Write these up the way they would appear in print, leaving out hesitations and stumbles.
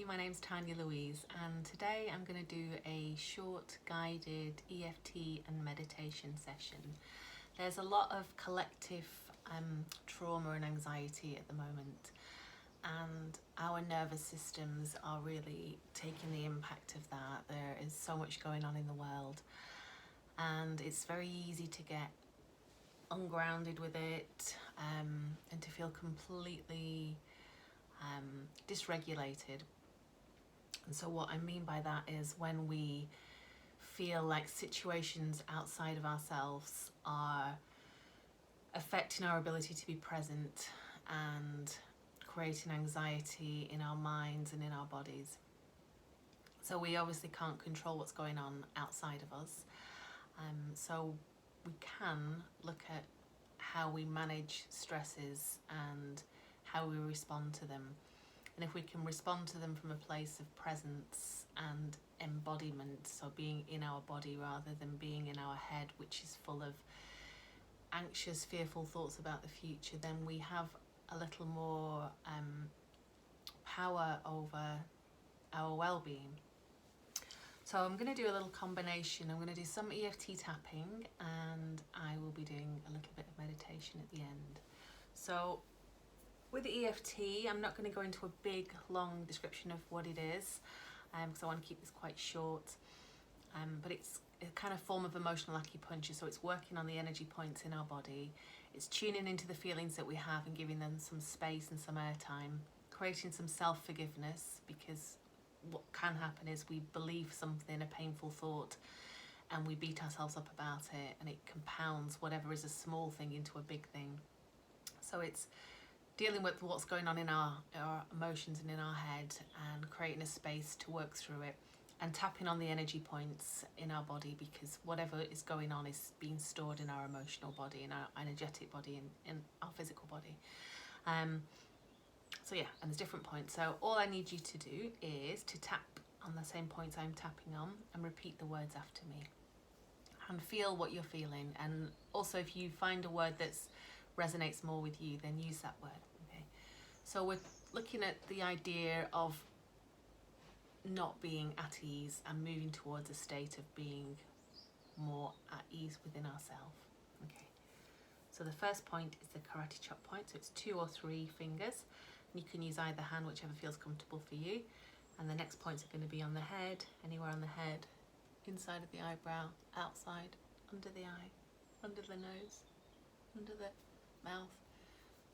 my name's Tanya Louise, and today I'm going to do a short guided EFT and meditation session. There's a lot of collective trauma and anxiety at the moment, and our nervous systems are really taking the impact of that. There is so much going on in the world, and it's very easy to get ungrounded with it and to feel completely dysregulated. And so what I mean by that is when we feel like situations outside of ourselves are affecting our ability to be present and creating anxiety in our minds and in our bodies. So we obviously can't control what's going on outside of us. So we can look at how we manage stresses and how we respond to them. And if we can respond to them from a place of presence and embodiment, so being in our body rather than being in our head, which is full of anxious, fearful thoughts about the future, then we have a little more power over our well-being. So I'm going to do a little combination. I'm going to do some EFT tapping, and I will be doing a little bit of meditation at the end. So with the EFT, I'm not going to go into a big, long description of what it is, because I want to keep this quite short. But it's a kind of form of emotional acupuncture, so it's working on the energy points in our body. It's tuning into the feelings that we have and giving them some space and some airtime, creating some self-forgiveness, because what can happen is we believe something, a painful thought, and we beat ourselves up about it, and it compounds whatever is a small thing into a big thing. So it's dealing with what's going on in our emotions and in our head, and creating a space to work through it, and tapping on the energy points in our body, because whatever is going on is being stored in our emotional body, in our energetic body, in our physical body. So yeah, and there's different points. So all I need you to do is to tap on the same points I'm tapping on and repeat the words after me. And feel what you're feeling. And also if you find a word that resonates more with you, then use that word. Okay. So we're looking at the idea of not being at ease and moving towards a state of being more at ease within ourselves. Okay. So the first point is the karate chop point. So it's 2 or 3 fingers. You can use either hand, whichever feels comfortable for you. And the next points are going to be on the head, anywhere on the head, inside of the eyebrow, outside, under the eye, under the nose, under the mouth,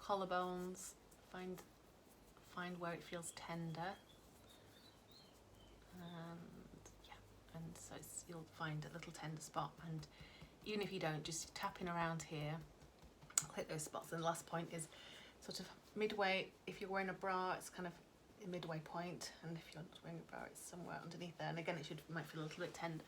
collarbones. Find where it feels tender. And so you'll find a little tender spot. And even if you don't, just tapping around here, click those spots. And the last point is sort of midway. If you're wearing a bra, it's kind of a midway point, and if you're not wearing a bra, it's somewhere underneath there. And again, might feel a little bit tender.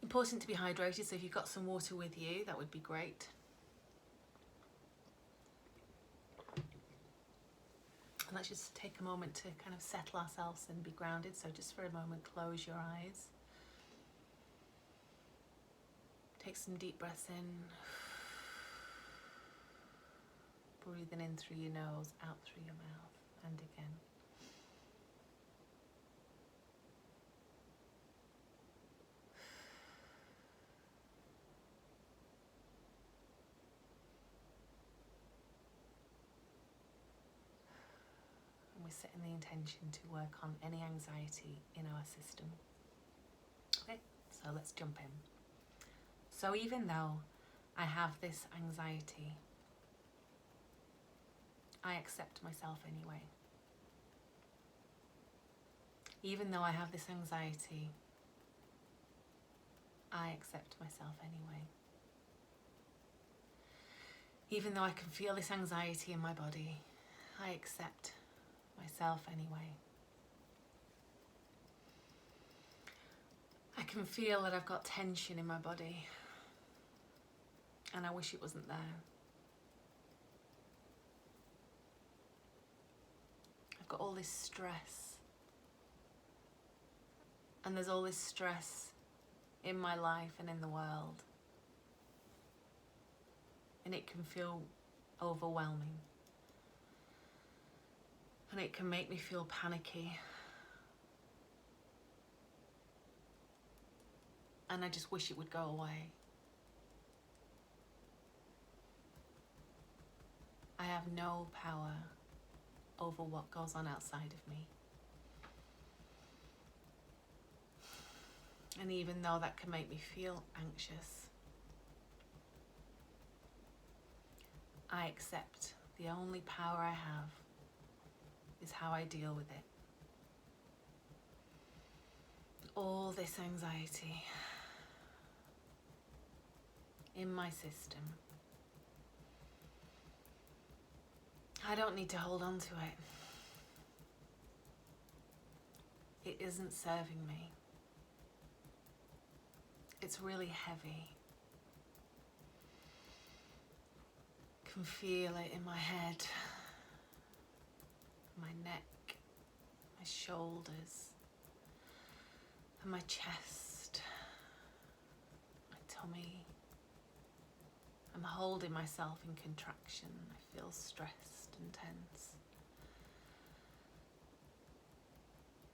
Important to be hydrated, so if you've got some water with you, that would be great. And let's just take a moment to kind of settle ourselves and be grounded. So just for a moment, close your eyes. Take some deep breaths in. Breathing in through your nose, out through your mouth, and again. And we're setting the intention to work on any anxiety in our system. Okay, so let's jump in. So even though I have this anxiety, I accept myself anyway. Even though I have this anxiety, I accept myself anyway. Even though I can feel this anxiety in my body, I accept myself anyway. I can feel that I've got tension in my body, and I wish it wasn't there. I've got all this stress, and there's all this stress in my life and in the world, and it can feel overwhelming. And it can make me feel panicky. And I just wish it would go away. I have no power over what goes on outside of me. And even though that can make me feel anxious, I accept the only power I have is how I deal with it. All this anxiety in my system, I don't need to hold on to it. It isn't serving me. It's really heavy. I can feel it in my head, my neck, my shoulders, and my chest, my tummy. I'm holding myself in contraction. I feel stressed and tense.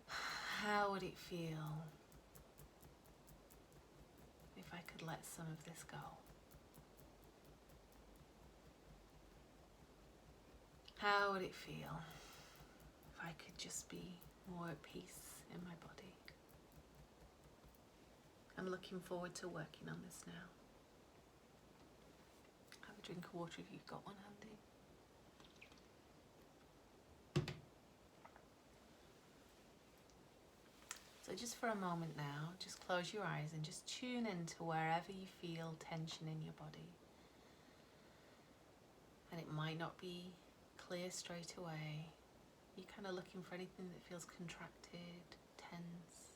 How would it feel if I could let some of this go? How would it feel if I could just be more at peace in my body? I'm looking forward to working on this now. Have a drink of water if you've got one handy. So just for a moment now, just close your eyes and just tune into wherever you feel tension in your body. And it might not be clear straight away. You're kind of looking for anything that feels contracted, tense,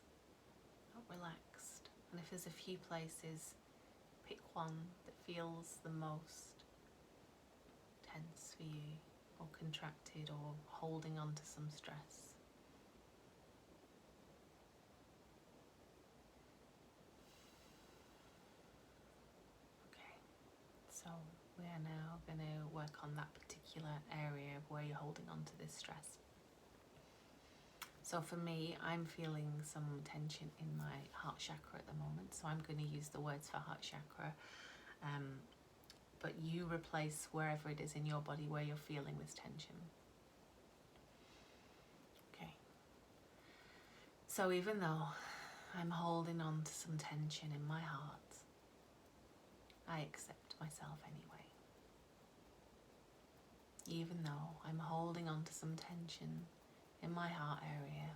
not relaxed. And if there's a few places, pick one that feels the most tense for you, or contracted, or holding on to some stress. So we are now going to work on that particular area of where you're holding on to this stress. So for me, I'm feeling some tension in my heart chakra at the moment, so I'm going to use the words for heart chakra, but you replace wherever it is in your body where you're feeling this tension. Okay. So even though I'm holding on to some tension in my heart, I accept myself anyway. Even though I'm holding on to some tension in my heart area,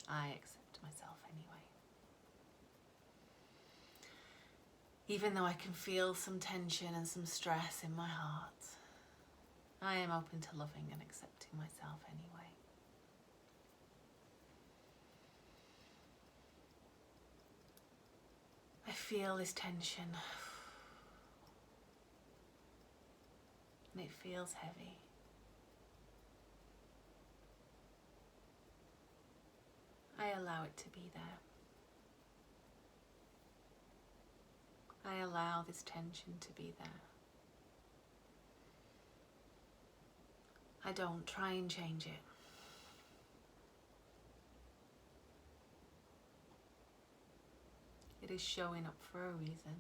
I accept myself anyway. Even though I can feel some tension and some stress in my heart, I am open to loving and accepting myself anyway. I feel this tension. And it feels heavy. I allow it to be there. I allow this tension to be there. I don't try and change it. It is showing up for a reason.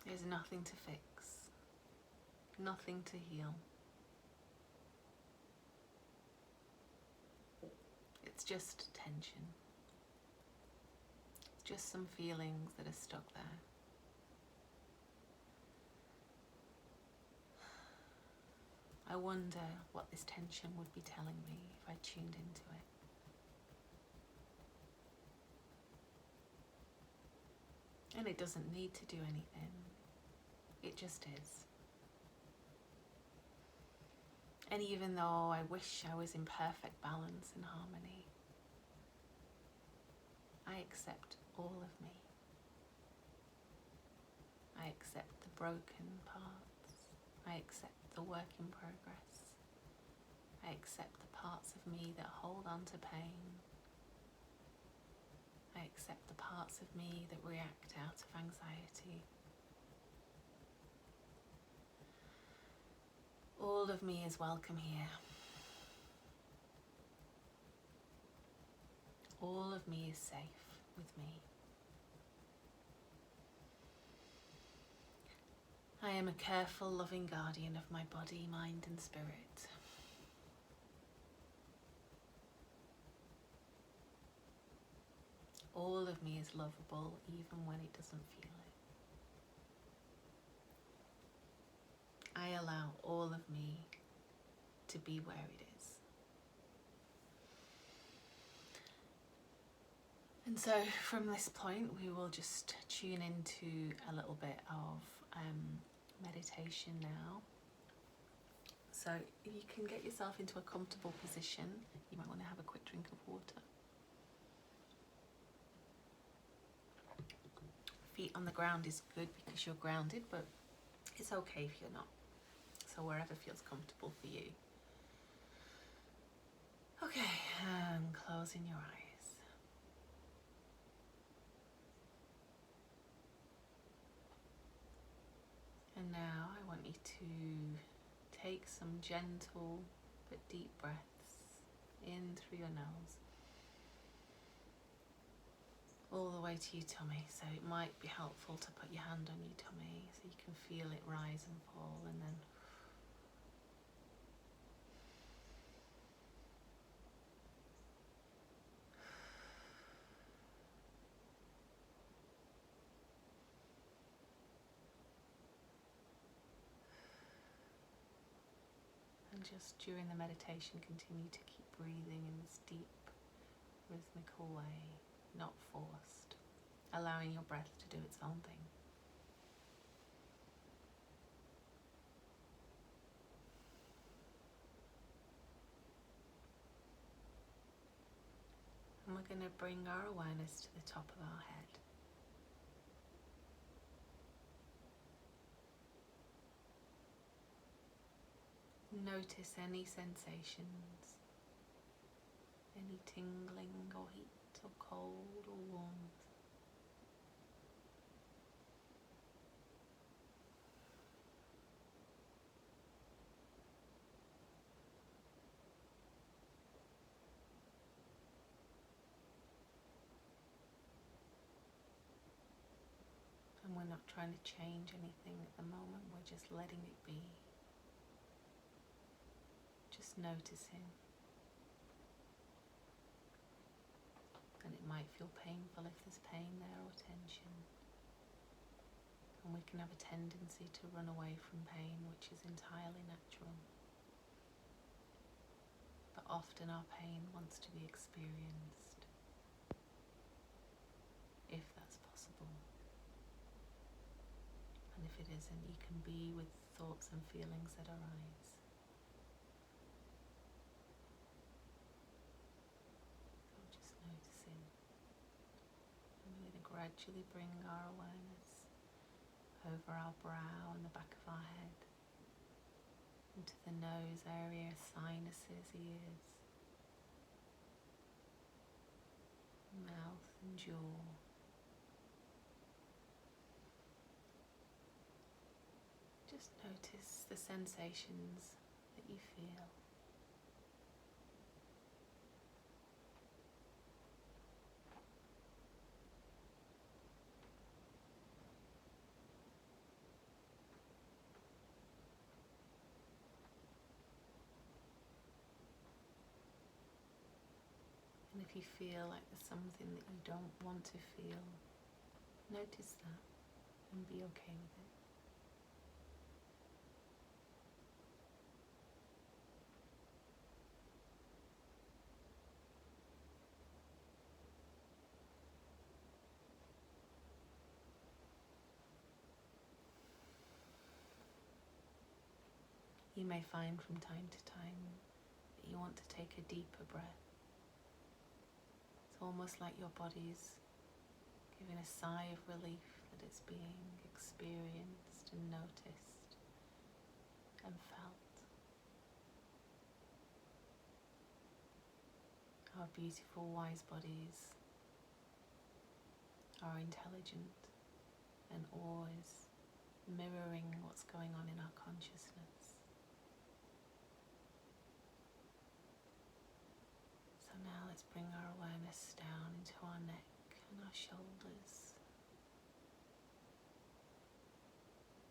There's nothing to fix, nothing to heal. It's just tension. It's just some feelings that are stuck there. I wonder what this tension would be telling me if I tuned into it. And it doesn't need to do anything. It just is. And even though I wish I was in perfect balance and harmony, I accept all of me. I accept the broken parts. I accept the work in progress. I accept the parts of me that hold on to pain. I accept the parts of me that react out of anxiety. All of me is welcome here. All of me is safe with me. I am a careful, loving guardian of my body, mind, and spirit. All of me is lovable, even when it doesn't feel it. I allow all of me to be where it is. And so from this point, we will just tune into a little bit of meditation now. So you can get yourself into a comfortable position. You might want to have a quick drink of water. Feet on the ground is good because you're grounded, but it's okay if you're not. So wherever feels comfortable for you. Okay, and closing your eyes. And now I want you to take some gentle but deep breaths in through your nose, all the way to your tummy. So it might be helpful to put your hand on your tummy so you can feel it rise and fall, and then just during the meditation continue to keep breathing in this deep rhythmical way, not forced, allowing your breath to do its own thing. And we're going to bring our awareness to the top of our head. Notice any sensations, any tingling or heat or cold or warmth. And we're not trying to change anything at the moment, we're just letting it be. Just noticing. And it might feel painful if there's pain there or tension. And we can have a tendency to run away from pain, which is entirely natural. But often our pain wants to be experienced, if that's possible. And if it isn't, you can be with thoughts and feelings that arise. So just noticing. And we're going to gradually bring our awareness over our brow and the back of our head, into the nose area, sinuses, ears, mouth and jaw. Just notice the sensations that you feel. And if you feel like there's something that you don't want to feel, notice that and be okay with it. You may find from time to time that you want to take a deeper breath. It's almost like your body's giving a sigh of relief that it's being experienced and noticed and felt. Our beautiful, wise bodies are intelligent and always mirroring what's going on in our consciousness. our shoulders.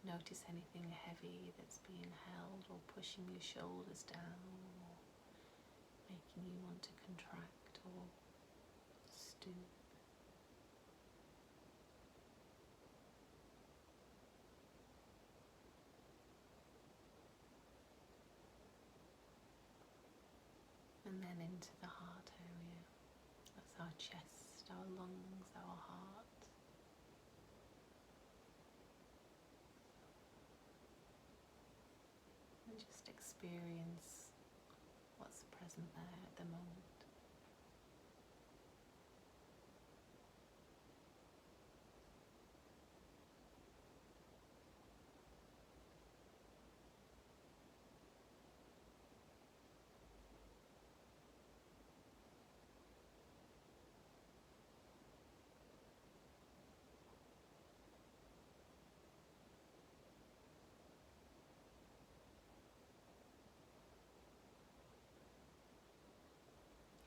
Notice anything heavy that's being held or pushing your shoulders down, or making you want to contract or stoop. And then into the heart area. That's our chest, our lungs, our heart. And just experience what's present there at the moment.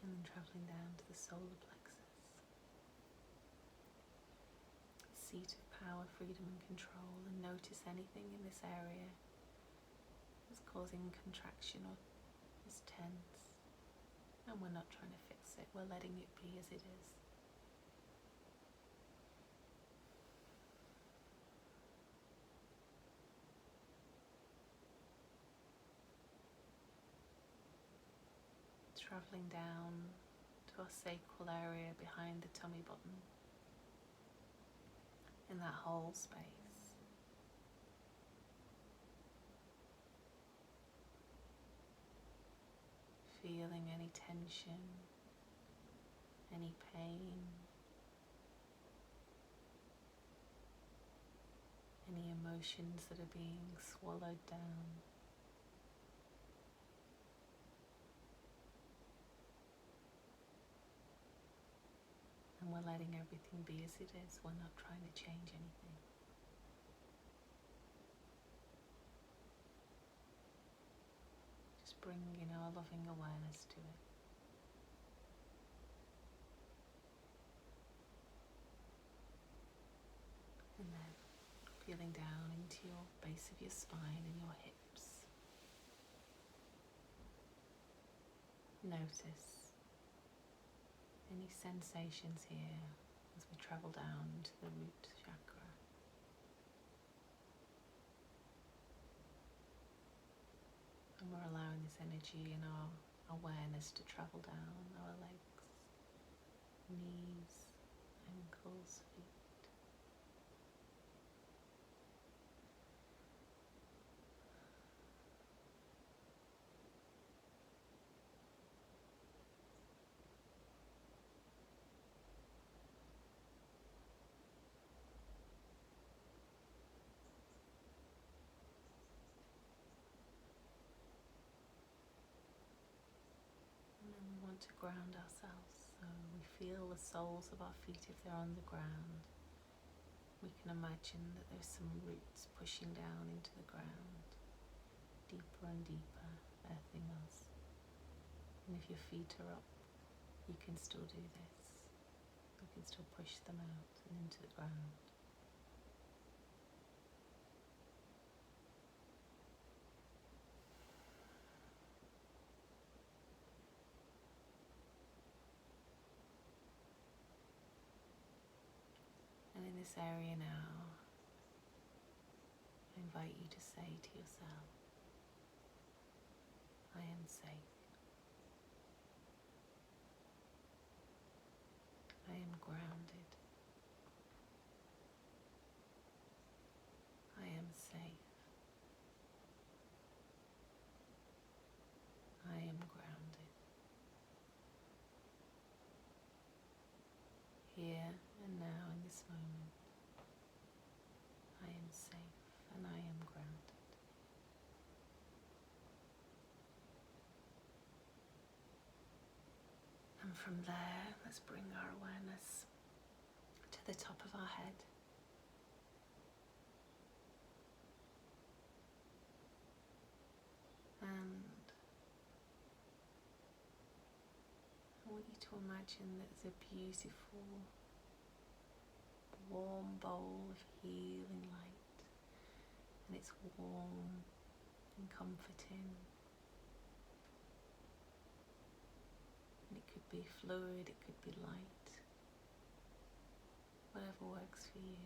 And then travelling down to the solar plexus, seat of power, freedom and control, and notice anything in this area that's causing contraction or is tense. And we're not trying to fix it, we're letting it be as it is. Travelling down to our sacral area behind the tummy button, in that whole space. Feeling any tension, any pain, any emotions that are being swallowed down. And we're letting everything be as it is. We're not trying to change anything. Just bringing our loving awareness to it. And then feeling down into your base of your spine and your hips. Notice any sensations here as we travel down to the root chakra. And we're allowing this energy and our awareness to travel down our legs, knees, ankles, feet. To ground ourselves, so we feel the soles of our feet if they're on the ground. We can imagine that there's some roots pushing down into the ground, deeper and deeper, earthing us. And if your feet are up, you can still do this. You can still push them out and into the ground. And in this area now, I invite you to say to yourself, I am safe. I am grounded. I am safe. I am grounded. Here and now in this moment, I am safe and I am grounded. And from there, let's bring our awareness to the top of our head. And I want you to imagine that there's a beautiful warm bowl of healing light, and it's warm and comforting. And it could be fluid, it could be light, whatever works for you.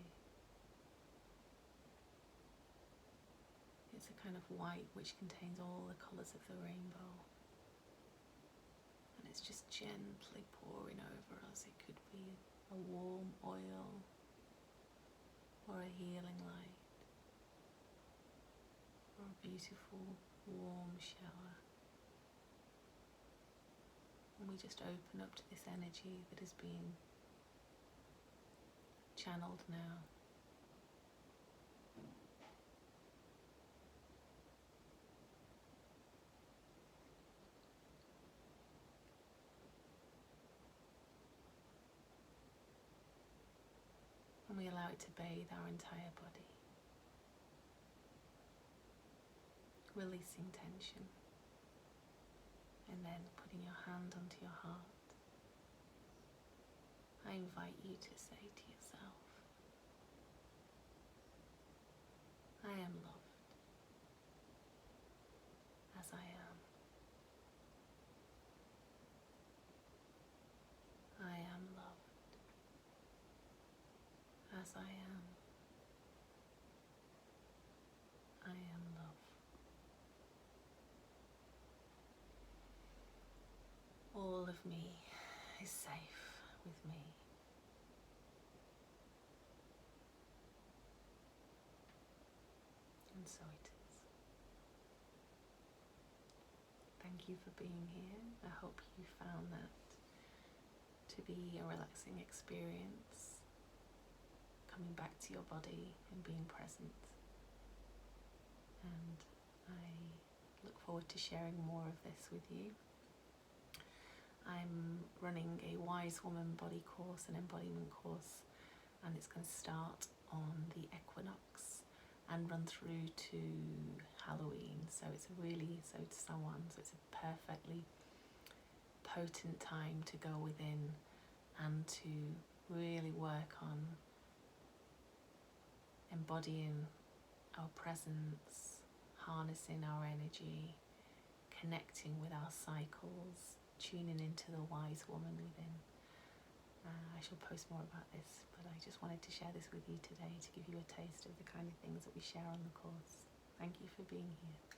It's a kind of white which contains all the colours of the rainbow. And it's just gently pouring over us. It could be a warm oil or a healing light or a beautiful warm shower. And we just open up to this energy that is being channeled now. And we allow it to bathe our entire body, releasing tension, and then putting your hand onto your heart. I invite you to say to yourself, I am loved as I am. I am loved as I am. I am love. All of me is safe with me. And so it is. Thank you for being here. I hope you found that to be a relaxing experience, coming back to your body and being present. And I look forward to sharing more of this with you. I'm running a Wise Woman body course, an embodiment course, and it's going to start on the equinox and run through to Halloween. So it's a really, so it's a perfectly potent time to go within and to really work on embodying our presence, harnessing our energy, connecting with our cycles, tuning into the wise woman within. I shall post more about this, but I just wanted to share this with you today to give you a taste of the kind of things that we share on the course. Thank you for being here.